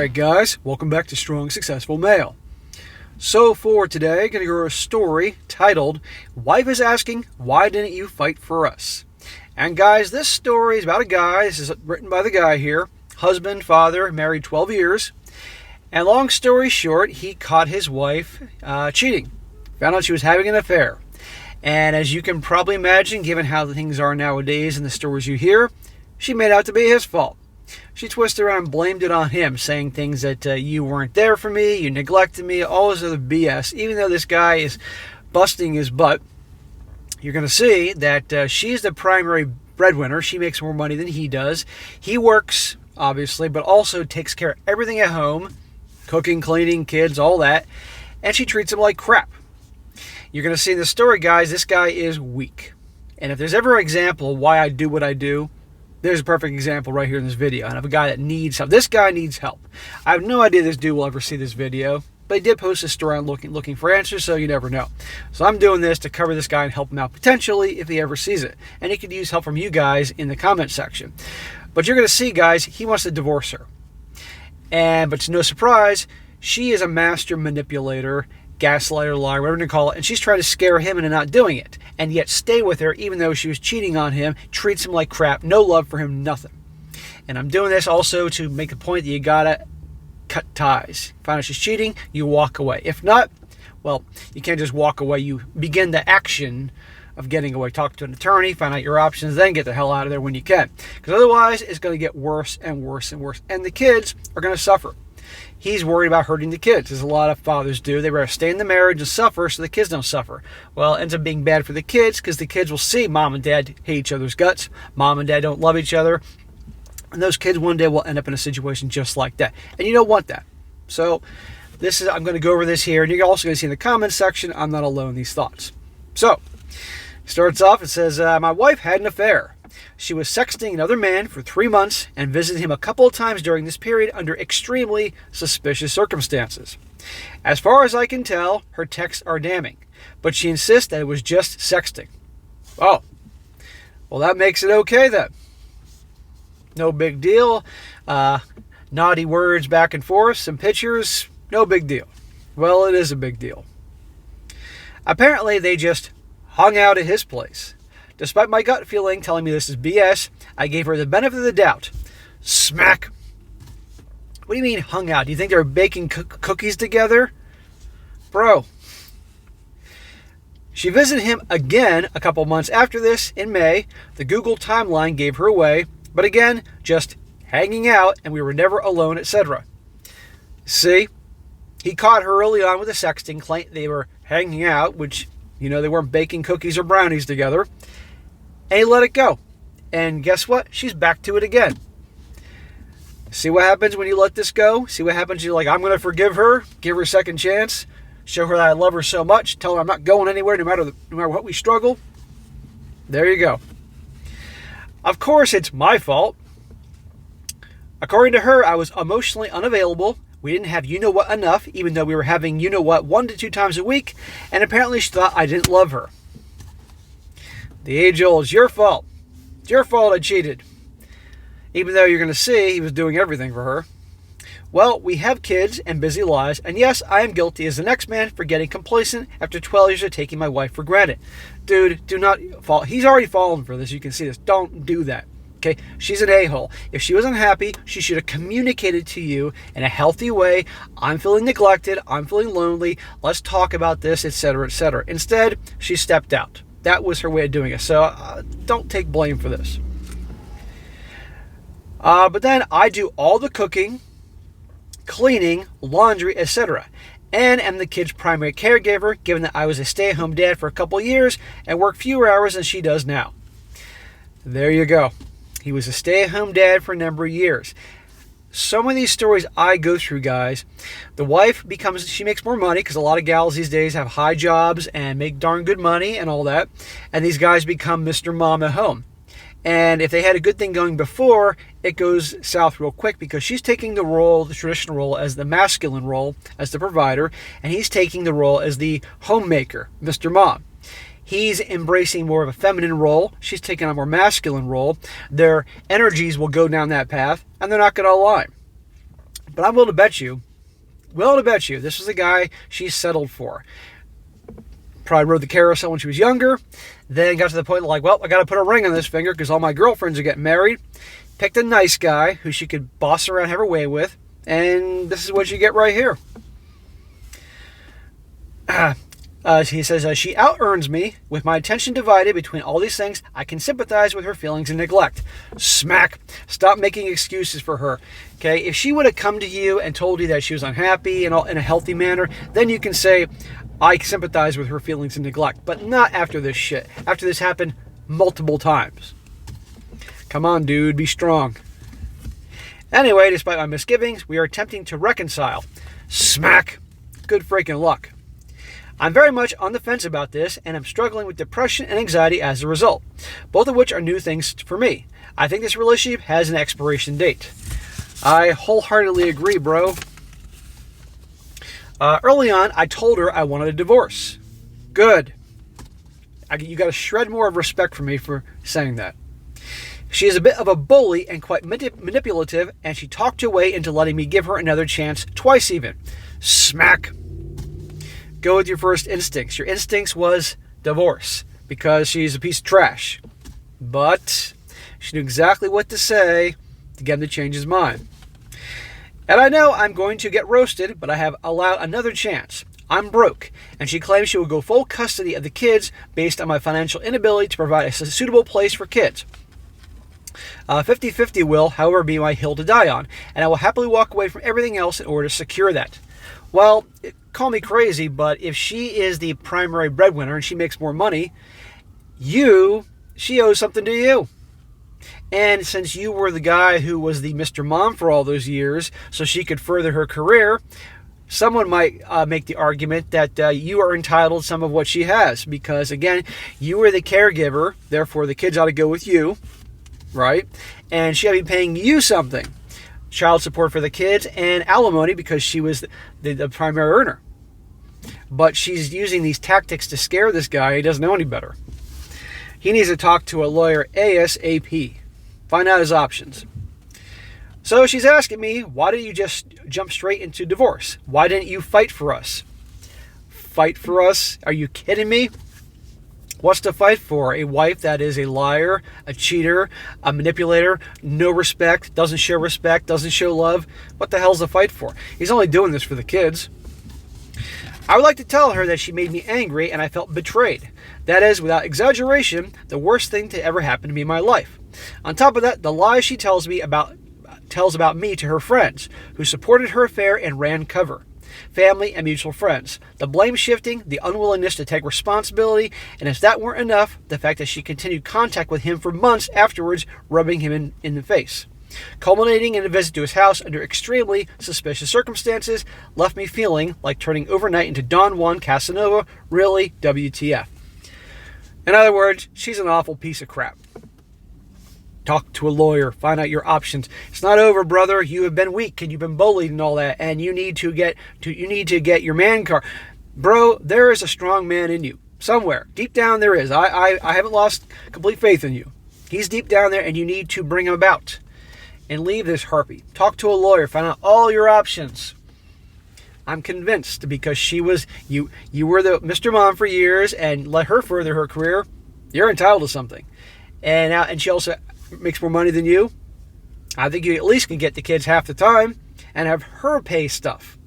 Alright guys, welcome back to Strong Successful Male. So for today, I'm going to go over a story titled, Wife is Asking, Why Didn't You Fight for Us? And guys, this story is about a guy, this is written by the guy here, husband, father, married 12 years. And long story short, he caught his wife cheating. Found out she was having an affair. And as you can probably imagine, given how things are nowadays and the stories you hear, she made out to be his fault. She twisted around and blamed it on him, saying things that you weren't there for me, you neglected me, all this other BS. Even though this guy is busting his butt, you're going to see that she's the primary breadwinner. She makes more money than he does. He works, obviously, but also takes care of everything at home, cooking, cleaning, kids, all that. And she treats him like crap. You're going to see in the story, guys, this guy is weak. And if there's ever an example of why I do what I do, there's a perfect example right here in this video. And of a guy that needs help. This guy needs help. I have no idea this dude will ever see this video, but he did post this story on looking for answers, so you never know. So I'm doing this to cover this guy and help him out potentially if he ever sees it. And he could use help from you guys in the comment section. But you're going to see, guys, he wants to divorce her. But it's no surprise, she is a master manipulator, gaslighter, liar, whatever you call it, and she's trying to scare him into not doing it, and yet stay with her even though she was cheating on him, treats him like crap, no love for him, nothing. And I'm doing this also to make the point that you gotta cut ties. Find out she's cheating, you walk away. If not, well, you can't just walk away. You begin the action of getting away. Talk to an attorney, find out your options, then get the hell out of there when you can. Because otherwise, it's going to get worse and worse and worse. And the kids are going to suffer. He's worried about hurting the kids, as a lot of fathers do. They rather stay in the marriage and suffer so the kids don't suffer. Well, it ends up being bad for the kids because the kids will see mom and dad hate each other's guts. Mom and dad don't love each other. And those kids one day will end up in a situation just like that. And you don't want that. So I'm going to go over this here. And you're also going to see in the comments section, I'm not alone in these thoughts. So, starts off, it says, my wife had an affair. She was sexting another man for 3 months and visited him a couple of times during this period under extremely suspicious circumstances. As far as I can tell, her texts are damning, but she insists that it was just sexting. Oh, well, that makes it okay then. No big deal. Naughty words back and forth, some pictures, no big deal. Well, it is a big deal. Apparently, they just hung out at his place. Despite my gut feeling telling me this is BS, I gave her the benefit of the doubt. Smack. What do you mean hung out? Do you think they were baking cookies together? Bro. She visited him again a couple months after this in May. The Google timeline gave her away, but again, just hanging out and we were never alone, etc. See? He caught her early on with the sexting, claimed they were hanging out, which, they weren't baking cookies or brownies together. And he let it go. And guess what? She's back to it again. See what happens when you let this go? See what happens? You're like, I'm going to forgive her, give her a second chance, show her that I love her so much, tell her I'm not going anywhere no matter what we struggle. There you go. Of course, it's my fault. According to her, I was emotionally unavailable. We didn't have you-know-what enough, even though we were having you-know-what 1 to 2 times a week, and apparently she thought I didn't love her. The age-old, it's your fault. It's your fault I cheated. Even though you're going to see he was doing everything for her. Well, we have kids and busy lives, and yes, I am guilty as the next man for getting complacent after 12 years of taking my wife for granted. Dude, do not fall. He's already fallen for this. You can see this. Don't do that. Okay? She's an a-hole. If she was unhappy, she should have communicated to you in a healthy way. I'm feeling neglected. I'm feeling lonely. Let's talk about this, etc., etc. Instead, she stepped out. That was her way of doing it. So don't take blame for this. But then I do all the cooking, cleaning, laundry, etc. And am the kid's primary caregiver, given that I was a stay-at-home dad for a couple years and worked fewer hours than she does now. There you go. He was a stay-at-home dad for a number of years. Some of these stories I go through, guys, the wife she makes more money because a lot of gals these days have high jobs and make darn good money and all that. And these guys become Mr. Mom at home. And if they had a good thing going before, it goes south real quick because she's taking the role, the traditional role, as the masculine role, as the provider, and he's taking the role as the homemaker, Mr. Mom. He's embracing more of a feminine role. She's taking a more masculine role. Their energies will go down that path, and they're not going to align. But I'm willing to bet you, this is the guy she settled for. Probably rode the carousel when she was younger. Then got to the point like, well, I got to put a ring on this finger because all my girlfriends are getting married. Picked a nice guy who she could boss around, have her way with. And this is what you get right here. He says, she out-earns me. With my attention divided between all these things, I can sympathize with her feelings and neglect. Smack. Stop making excuses for her. Okay, if she would have come to you and told you that she was unhappy and all in a healthy manner, then you can say, I sympathize with her feelings and neglect. But not after this shit. After this happened multiple times. Come on, dude, be strong. Anyway, despite my misgivings, we are attempting to reconcile. Smack. Good freaking luck. I'm very much on the fence about this, and I'm struggling with depression and anxiety as a result, both of which are new things for me. I think this relationship has an expiration date. I wholeheartedly agree, bro. Early on, I told her I wanted a divorce. Good. You got to shred more of respect for me for saying that. She is a bit of a bully and quite manipulative, and she talked her way into letting me give her another chance, twice even. Smack. Go with your first instincts. Your instincts was divorce because she's a piece of trash. But she knew exactly what to say to get him to change his mind. And I know I'm going to get roasted, but I have allowed another chance. I'm broke, and she claims she will go full custody of the kids based on my financial inability to provide a suitable place for kids. 50-50 will, however, be my hill to die on, and I will happily walk away from everything else in order to secure that. Well, call me crazy, but if she is the primary breadwinner and she makes more money, she owes something to you. And since you were the guy who was the Mr. Mom for all those years, so she could further her career, someone might make the argument that you are entitled to some of what she has. Because, again, you were the caregiver, therefore the kids ought to go with you, right? And she ought to be paying you something. Child support for the kids and alimony because she was the primary earner. But she's using these tactics to scare this guy. He doesn't know any better. He needs to talk to a lawyer ASAP. Find out his options. So she's asking me, why didn't you just jump straight into divorce? Why didn't you fight for us? Fight for us? Are you kidding me? What's to fight for? A wife that is a liar, a cheater, a manipulator, no respect, doesn't show love? What the hell's the fight for? He's only doing this for the kids. I would like to tell her that she made me angry and I felt betrayed. That is, without exaggeration, the worst thing to ever happen to me in my life. On top of that, the lies she tells about me to her friends, who supported her affair and ran cover. Family and mutual friends. The blame shifting, the unwillingness to take responsibility, and if that weren't enough, the fact that she continued contact with him for months afterwards, rubbing him in the face. Culminating in a visit to his house under extremely suspicious circumstances, left me feeling like turning overnight into Don Juan Casanova. Really, WTF. In other words, she's an awful piece of crap. Talk to a lawyer. Find out your options. It's not over, brother. You have been weak and you've been bullied and all that, and you need to get your man card. Bro, there is a strong man in you. Somewhere. Deep down there is. I haven't lost complete faith in you. He's deep down there and you need to bring him about. And leave this harpy. Talk to a lawyer. Find out all your options. I'm convinced because she was you were the Mr. Mom for years and let her further her career. You're entitled to something. And she also makes more money than you. I think you at least can get the kids half the time and have her pay stuff.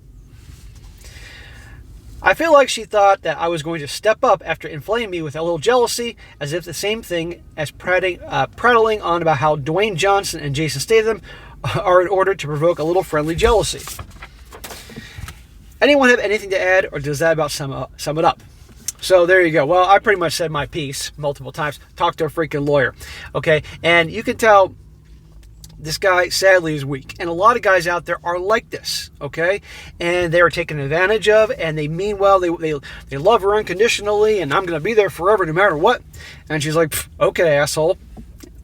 I feel like she thought that I was going to step up after inflaming me with a little jealousy, as if the same thing as prattling on about how Dwayne Johnson and Jason Statham are in order to provoke a little friendly jealousy. Anyone have anything to add, or does that about sum it up? So there you go. Well, I pretty much said my piece multiple times. Talk to a freaking lawyer. Okay? And you can tell this guy, sadly, is weak. And a lot of guys out there are like this. Okay? And they are taken advantage of, and they mean well. They love her unconditionally, and I'm going to be there forever no matter what. And she's like, okay, asshole.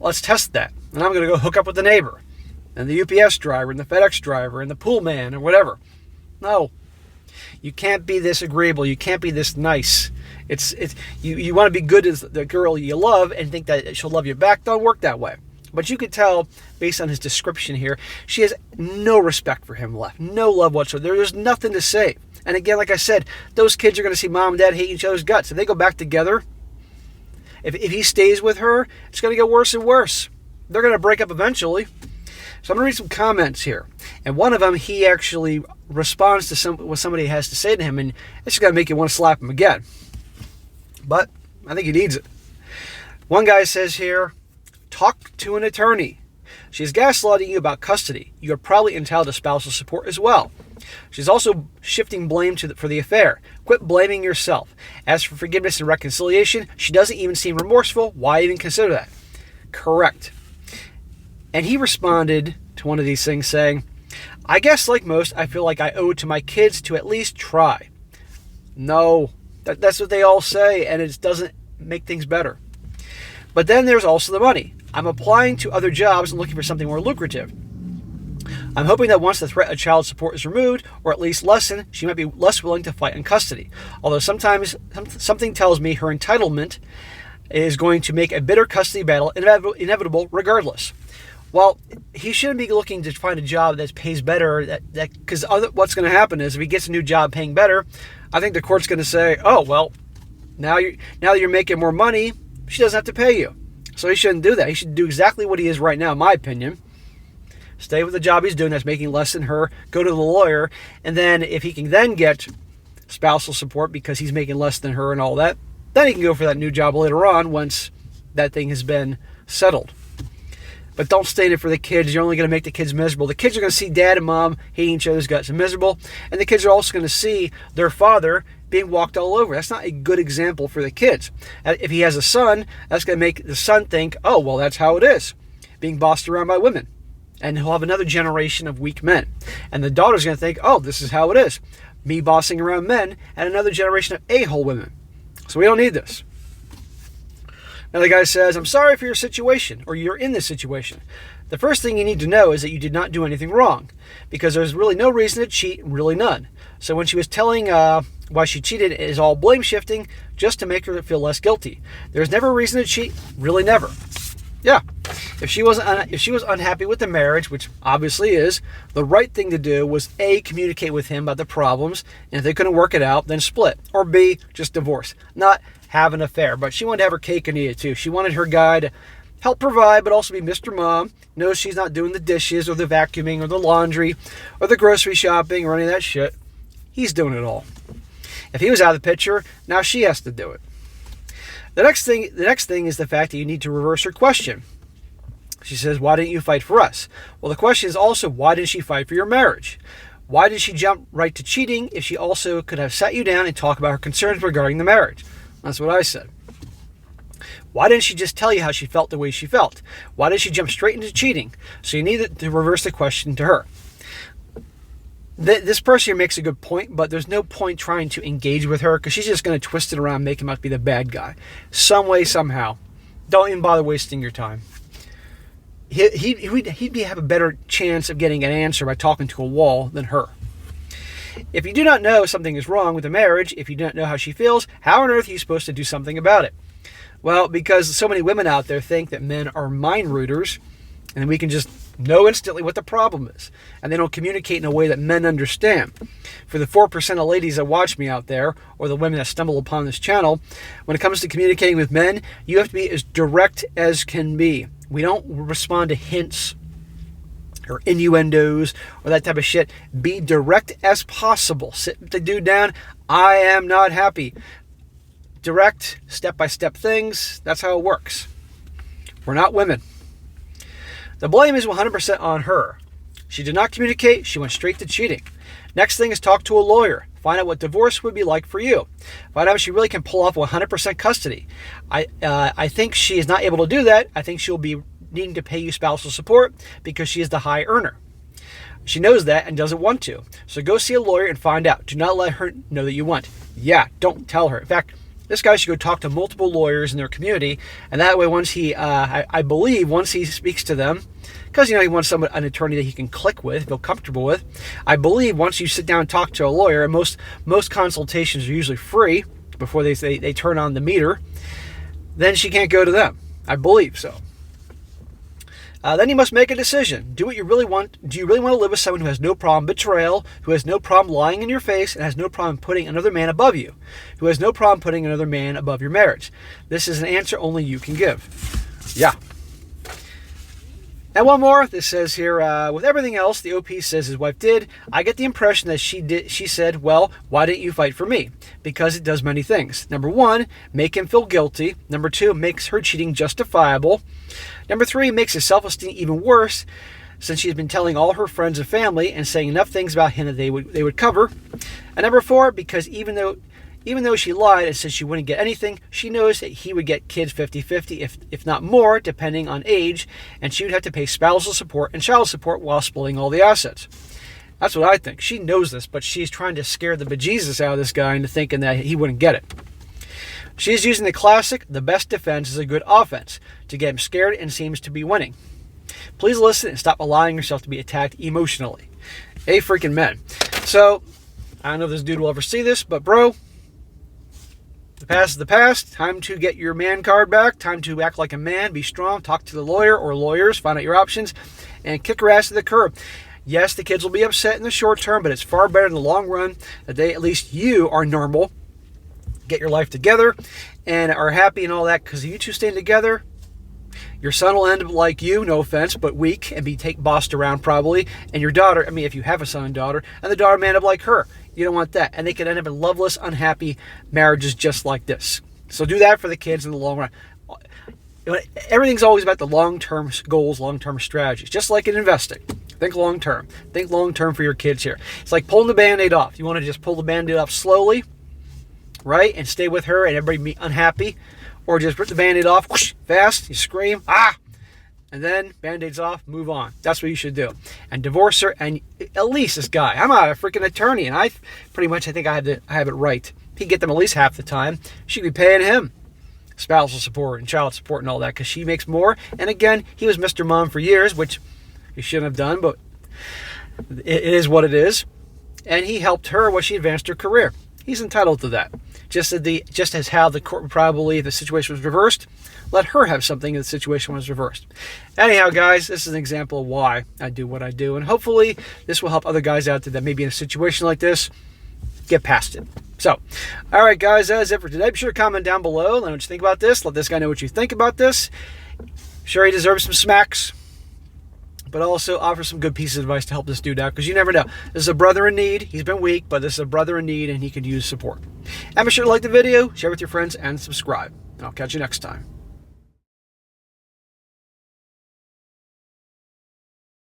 Let's test that. And I'm going to go hook up with the neighbor, and the UPS driver, and the FedEx driver, and the pool man, or whatever. No. You can't be this agreeable. You can't be this nice. You want to be good as the girl you love and think that she'll love you back. Don't work that way. But you could tell, based on his description here, she has no respect for him left. No love whatsoever. There's nothing to say. And again, like I said, those kids are going to see mom and dad hate each other's guts. If they go back together, if he stays with her, it's going to get worse and worse. They're going to break up eventually. So I'm going to read some comments here. And one of them, he actually responds to what somebody has to say to him, and it's going to make you want to slap him again. But I think he needs it. One guy says here, talk to an attorney. She's gaslighting you about custody. You are probably entitled to spousal support as well. She's also shifting blame for the affair. Quit blaming yourself. As for forgiveness and reconciliation, she doesn't even seem remorseful. Why even consider that? Correct. And he responded to one of these things saying, I guess like most, I feel like I owe it to my kids to at least try. No, that's what they all say, and it doesn't make things better. But then there's also the money. I'm applying to other jobs and looking for something more lucrative. I'm hoping that once the threat of child support is removed, or at least lessened, she might be less willing to fight in custody. Although sometimes something tells me her entitlement is going to make a bitter custody battle inevitable regardless. Well, he shouldn't be looking to find a job that pays better, because what's going to happen is if he gets a new job paying better, I think the court's going to say, oh, well, now that you're making more money, she doesn't have to pay you. So he shouldn't do that. He should do exactly what he is right now, in my opinion. Stay with the job he's doing that's making less than her, go to the lawyer, and then if he can then get spousal support because he's making less than her and all that, then he can go for that new job later on once that thing has been settled. But don't stay in it for the kids. You're only going to make the kids miserable. The kids are going to see dad and mom hating each other's guts and miserable, and the kids are also going to see their father being walked all over. That's not a good example for the kids. If he has a son, that's going to make the son think, oh, well, that's how it is, being bossed around by women. And he'll have another generation of weak men. And the daughter's going to think, oh, this is how it is, me bossing around men, and another generation of a-hole women. So we don't need this. Another guy says, I'm sorry for your situation, or you're in this situation. The first thing you need to know is that you did not do anything wrong, because there's really no reason to cheat, really none. So when she was telling why she cheated, it is all blame shifting just to make her feel less guilty. There's never a reason to cheat, really never. Yeah, if she was unhappy with the marriage, which obviously is, the right thing to do was A, communicate with him about the problems, and if they couldn't work it out, then split, or B, just divorce, not have an affair. But she wanted to have her cake and eat it too. She wanted her guy to help provide, but also be Mr. Mom, knows she's not doing the dishes or the vacuuming or the laundry or the grocery shopping or any of that shit. He's doing it all. If he was out of the picture, now she has to do it. The next thing is the fact that you need to reverse her question. She says, why didn't you fight for us? Well, the question is also, why didn't she fight for your marriage? Why did she jump right to cheating if she also could have sat you down and talked about her concerns regarding the marriage? That's what I said. Why didn't she just tell you how she felt the way she felt? Why did she jump straight into cheating? So you need to reverse the question to her. This person here makes a good point, but there's no point trying to engage with her because she's just going to twist it around and make him out to be the bad guy. Some way, somehow. Don't even bother wasting your time. He'd have a better chance of getting an answer by talking to a wall than her. If you do not know something is wrong with the marriage, if you do not know how she feels, how on earth are you supposed to do something about it? Well, because so many women out there think that men are mind readers, and we can just know instantly what the problem is. And they don't communicate in a way that men understand. For the 4% of ladies that watch me out there, or the women that stumble upon this channel, when it comes to communicating with men, you have to be as direct as can be. We don't respond to hints or innuendos or that type of shit. Be direct as possible. Sit the dude down. I am not happy. Direct, step-by-step things. That's how it works. We're not women. The blame is 100% on her. She did not communicate. She went straight to cheating. Next thing is talk to a lawyer. Find out what divorce would be like for you. Find out if she really can pull off 100% custody. I think she is not able to do that. I think she'll be needing to pay you spousal support because she is the high earner. She knows that and doesn't want to. So go see a lawyer and find out. Do not let her know that you want. Yeah, don't tell her. In fact, this guy should go talk to multiple lawyers in their community, and that way once he, I believe, once he speaks to them, because, he wants an attorney that he can click with, feel comfortable with, I believe once you sit down and talk to a lawyer, and most consultations are usually free before they turn on the meter, then she can't go to them. I believe so. Then you must make a decision. Do what you really want. Do you really want to live with someone who has no problem betrayal, who has no problem lying in your face, and has no problem putting another man above you, who has no problem putting another man above your marriage? This is an answer only you can give. Yeah. And one more. This says here, with everything else the OP says his wife did, I get the impression that she said, well, why didn't you fight for me? Because it does many things. Number 1, make him feel guilty. Number 2, makes her cheating justifiable. Number 3, makes his self-esteem even worse, since she has been telling all her friends and family and saying enough things about him that they would cover. And number 4, because even though she lied and said she wouldn't get anything, she knows that he would get kids 50-50, if not more, depending on age, and she would have to pay spousal support and child support while splitting all the assets. That's what I think. She knows this, but she's trying to scare the bejesus out of this guy into thinking that he wouldn't get it. She's using the classic, the best defense is a good offense, to get him scared and seems to be winning. Please listen and stop allowing yourself to be attacked emotionally. Hey, freaking men. So, I don't know if this dude will ever see this, but bro, the past is the past. Time to get your man card back. Time to act like a man. Be strong. Talk to the lawyer or lawyers. Find out your options. And kick her ass to the curb. Yes, the kids will be upset in the short term, but it's far better in the long run that at least you are normal. Get your life together and are happy and all that. Because if you two stay together, your son will end up like you, no offense, but weak and be bossed around probably. And your daughter, if you have a son and daughter, and the daughter may end up like her. You don't want that. And they could end up in loveless, unhappy marriages just like this. So do that for the kids in the long run. Everything's always about the long-term goals, long-term strategies. Just like in investing. Think long-term. Think long-term for your kids here. It's like pulling the Band-Aid off. You want to just pull the Band-Aid off slowly, right? And stay with her and everybody be unhappy. Or just rip the Band-Aid off, whoosh, fast, you scream, ah! And then Band-Aid's off, move on. That's what you should do. And divorce her, and at least this guy. I'm not a freaking attorney, and I think I have it right. He'd get them at least half the time. She'd be paying him spousal support and child support and all that, because she makes more. And again, he was Mr. Mom for years, which he shouldn't have done, but it is what it is. And he helped her while she advanced her career. He's entitled to that. Just as how the court would probably, if the situation was reversed, let her have something if the situation was reversed. Anyhow, guys, this is an example of why I do what I do. And hopefully this will help other guys out there that may be in a situation like this get past it. So, all right, guys, that is it for today. Be sure to comment down below. Let me know what you think about this. Let this guy know what you think about this. Sure, he deserves some smacks, but also offer some good pieces of advice to help this dude out, because you never know. This is a brother in need. He's been weak, but this is a brother in need, and he could use support. And be sure to like the video, share with your friends, and subscribe. And I'll catch you next time.